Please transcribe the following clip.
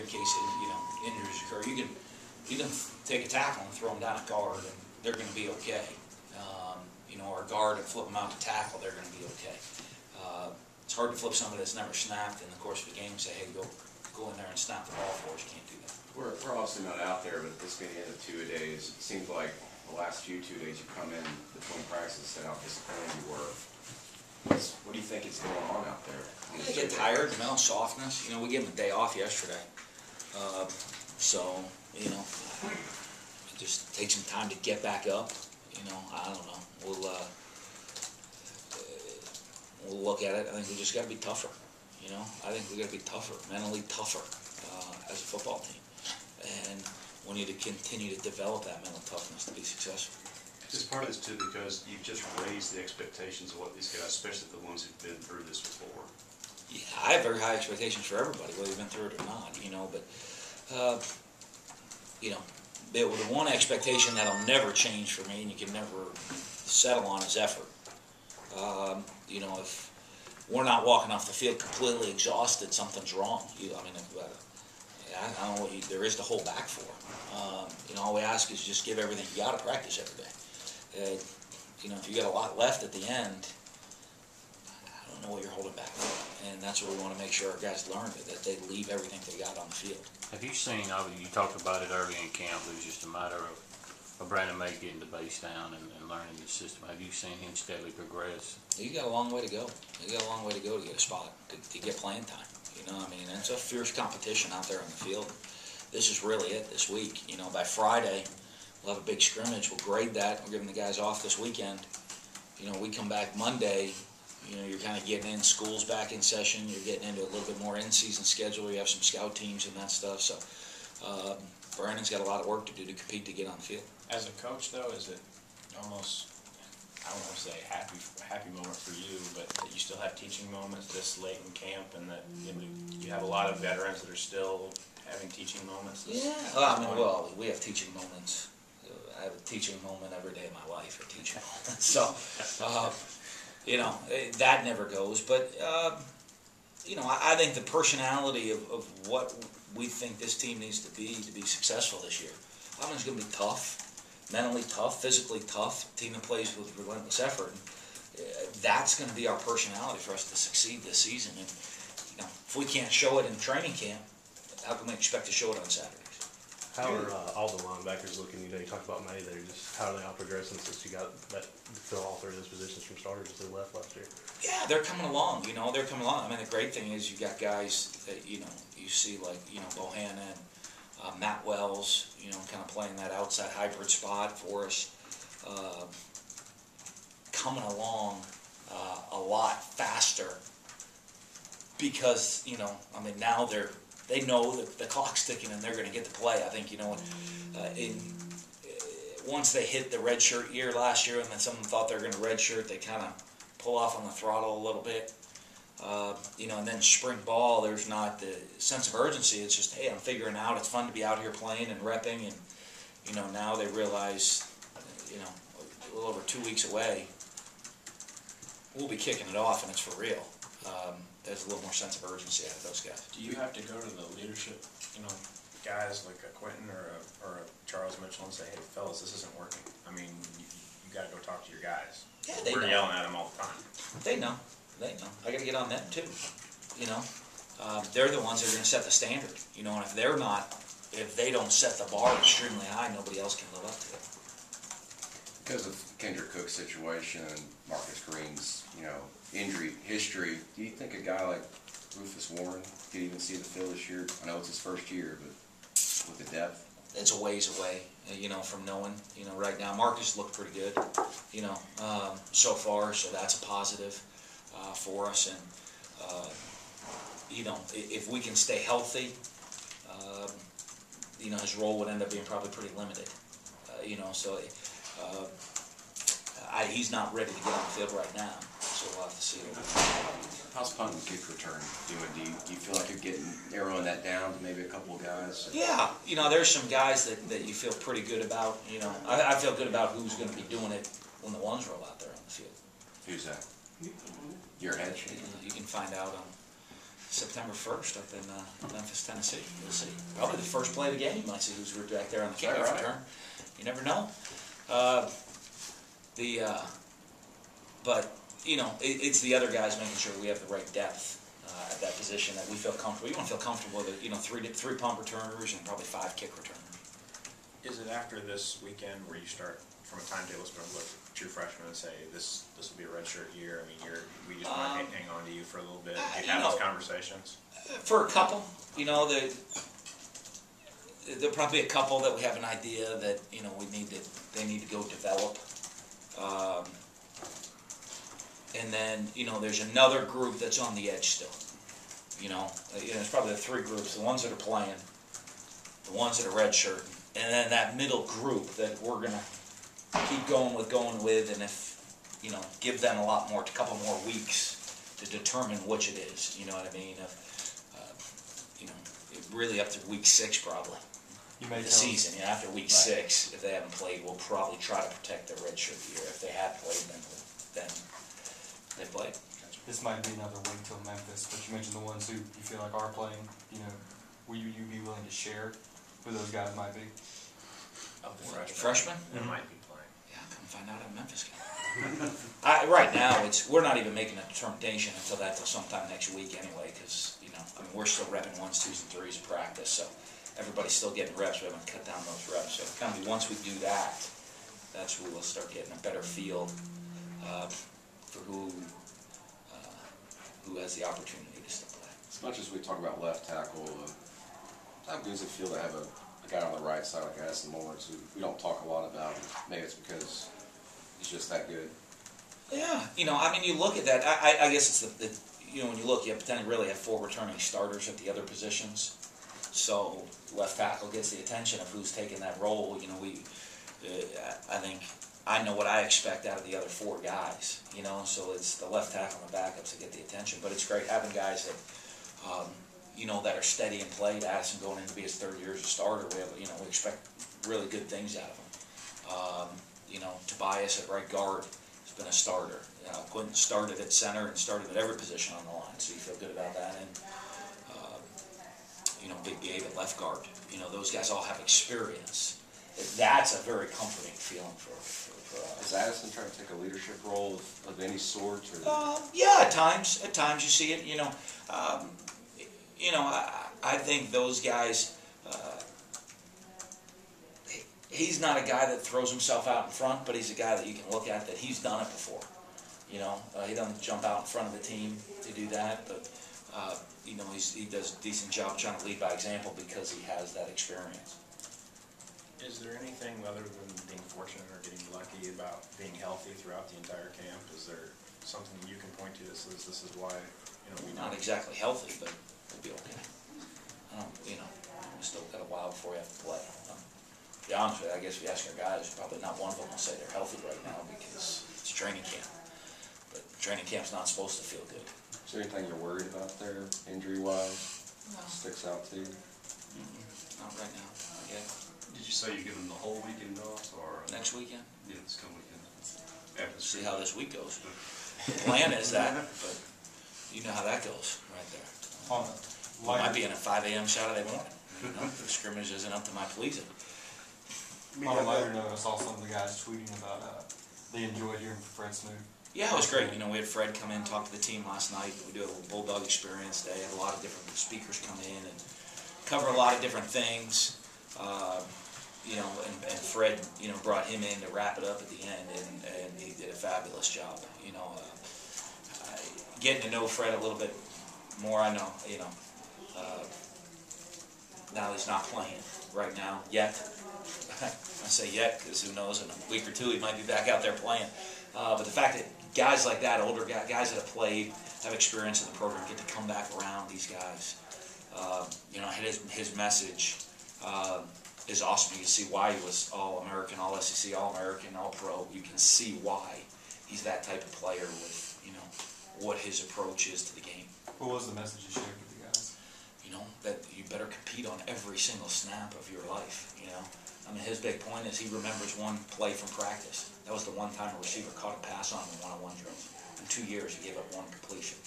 in case injuries occur. You can take a tackle and throw them down a guard, and they're going to be okay. Or a guard and flip them out to tackle, they're going to be okay. It's hard to flip somebody that's never snapped in the course of a game and say, hey, go in there and snap the ball for us. You can't do that. We're obviously not out there, but this being the end of two-a-days, it seems like the last few two-days you come in between practices and how disappointed you were. What do you think is going on out there? They get tired, mental softness. We gave them a day off yesterday. It just takes some time to get back up. I don't know. We'll look at it. I think we just got to be tougher. I think we got to be tougher, mentally tougher as a football team. And we need to continue to develop that mental toughness to be successful. Is part of this too because you've just raised the expectations of what these guys, especially the ones who've been through this before? Yeah, I have very high expectations for everybody, whether you've been through it or not. The one expectation that'll never change for me, and you can never settle on, is effort. If we're not walking off the field completely exhausted, something's wrong. I don't know what there is to hold back for. All we ask is just give everything you got to practice every day. If you got a lot left at the end, I don't know what you're holding back for. And that's what we want to make sure our guys learn, that they leave everything they got on the field. Have you seen, you talked about it early in camp, it was just a matter of Brandon May getting the base down and learning the system. Have you seen him steadily progress? He got a long way to go. He got a long way to go to get a spot, to get playing time. It's a fierce competition out there on the field. This is really it this week. By Friday, we'll have a big scrimmage. We'll grade that. We're giving the guys off this weekend. We come back Monday. You're kind of getting in. School's back in session. You're getting into a little bit more in-season schedule. You have some scout teams and that stuff. So Brandon's got a lot of work to do to compete to get on the field. As a coach, though, is it almost, I don't want to say happy moment for you, but that you still have teaching moments this late in camp, and that you have a lot of veterans that are still having teaching moments? Well, we have teaching moments. I have a teaching moment every day of my life, a teaching moment. So, that never goes. But, I think the personality of what we think this team needs to be successful this year, I think it's going to be tough, mentally tough, physically tough, a team that plays with relentless effort. That's going to be our personality for us to succeed this season. And, if we can't show it in training camp, how can we expect to show it on Saturdays? How are all the linebackers looking? You talked about May there. Just how are they all progressing since you got that to fill all three of those positions from starters as they left last year? Yeah, they're coming along. They're coming along. The great thing is you got guys that you see like Bohannon, Matt Wells, kind of playing that outside hybrid spot for us, coming along a lot faster because now they know that the clock's ticking and they're going to get to play. I think once they hit the red shirt year last year, and then someone thought they were going to red shirt, they kind of pull off on the throttle a little bit. And then spring ball, there's not the sense of urgency. It's just, hey, I'm figuring out. It's fun to be out here playing and repping, and now they realize, a little over 2 weeks away, we'll be kicking it off, and it's for real. There's a little more sense of urgency out of those guys. Do you have to go to the leadership, guys like a Quentin or a Charles Mitchell and say, hey, fellas, this isn't working? You got to go talk to your guys. Yeah, they know. We're yelling at them all the time. They know. I got to get on them too. They're the ones that are going to set the standard. And if they don't set the bar extremely high, nobody else can live up to it. Because of Kendrick Cook's situation and Marcus Green's, injury history, do you think a guy like Rufus Warren could even see the field this year? I know it's his first year, but with the depth? It's a ways away, from knowing. Right now Marcus looked pretty good, so far, so that's a positive for us. And, if we can stay healthy, his role would end up being probably pretty limited. He's not ready to get on the field right now, so we'll have to see. How's punt and kick return doing? Do you feel like you're narrowing that down to maybe a couple of guys? Yeah, there's some guys that you feel pretty good about. I feel good about who's going to be doing it when the ones roll out there on the field. Who's that? Your head shaking? You can find out on September 1st up in Memphis, Tennessee. You'll see. Probably the first play of the game. You might see who's back there on the kickoff return. You never know. But, you know, it's the other guys making sure we have the right depth at that position that we feel comfortable. You want to feel comfortable with, you know, three punt returners and probably 5 kick returners. Is it after this weekend where you start, from a timetable, going to look at true freshmen and say, this will be a redshirt year? I mean, we just want to hang on to you for a little bit. Do you have those conversations? For a couple, you know, there'll probably be a couple that we have an idea that, you know, they need to go develop. And then, you know, there's another group that's on the edge still. You know, there's probably the 3 groups: the ones that are playing, the ones that are redshirting, and then that middle group that we're gonna keep going with, and if, you know, give them a couple more weeks to determine which it is. You know what I mean? You know, really up to week 6 probably. The season, yeah, after week 6, if they haven't played, we'll probably try to protect their redshirt year. If they have played, then they played. This might be another wait till Memphis, but you mentioned the ones who you feel like are playing. You know, will you be willing to share who those guys might be? Of the Freshmen? That might be playing. Yeah, come find out at Memphis game. Right now, we're not even making a determination until sometime next week anyway, because, you know, I mean, we're still repping 1s, 2s, and 3s in practice, so everybody's still getting reps. We haven't cut down those reps. So kind of once we do that, that's where we'll start getting a better feel for who has the opportunity to still play. As much as we talk about left tackle, how good does it feel to have a guy on the right side like Addison Mullen, who we don't talk a lot about? Maybe it's because he's just that good. Yeah, you know, I mean, you look at that. I guess it's you know, when you look, you really have 4 returning starters at the other positions. So left tackle gets the attention of who's taking that role. You know, I think I know what I expect out of the other 4 guys. You know, so it's the left tackle and the backups that get the attention. But it's great having guys that you know, that are steady and played. Addison going in to be his 3rd year as a starter. We expect really good things out of him. You know, Tobias at right guard has been a starter. Quentin started at center and started at every position on the line, so you feel good about that. And you know, Big Gabe at left guard. You know, those guys all have experience. That's a very comforting feeling for us. Is Addison trying to take a leadership role of any sort? Or? Yeah, at times. At times you see it. You know, I think those guys. He's not a guy that throws himself out in front, but he's a guy that you can look at that he's done it before. You know, he doesn't jump out in front of the team to do that, but you know, he does a decent job trying to lead by example because he has that experience. Is there anything other than being fortunate or getting lucky about being healthy throughout the entire camp? Is there something you can point to that says this is why, you know, Not exactly healthy, but we'll be okay. You know, we still got a while before we have to play. To be honest with you, I guess if you ask our guys, probably not one of them will say they're healthy right now because it's training camp. But training camp's not supposed to feel good. Is there anything you're worried about there, injury-wise? No. Sticks out to you? Not right now. Not yet. Did you say you give them the whole weekend off, or? Next weekend. Yeah, this coming weekend. After the See how this week goes. The plan is that, but you know how that goes right there. We might be in a 5 a.m. Saturday morning. You know, the scrimmage isn't up to my pleasing. On a lighter note, I saw some of the guys tweeting about they enjoyed hearing from Fred Smoot. Yeah, it was great. You know, we had Fred come in, talk to the team last night. We do a little Bulldog experience. They had a lot of different speakers come in and cover a lot of different things. You know, and Fred, you know, brought him in to wrap it up at the end, and he did a fabulous job. You know, getting to know Fred a little bit more, I know, you know, now he's not playing right now yet. I say yet because who knows, in a week or 2 he might be back out there playing. But the fact that guys like that, older guys that have played, have experience in the program, get to come back around these guys. You know, his message is awesome. You can see why he was All-American, All-SEC, All-American, All-Pro. You can see why he's that type of player with, you know, what his approach is to the game. What was the message you shared with the guys? You know, that you better compete on every single snap of your life, you know. I mean, his big point is he remembers one play from practice. That was the one time a receiver caught a pass on him in one-on-one drills. In 2 years, he gave up 1 completion.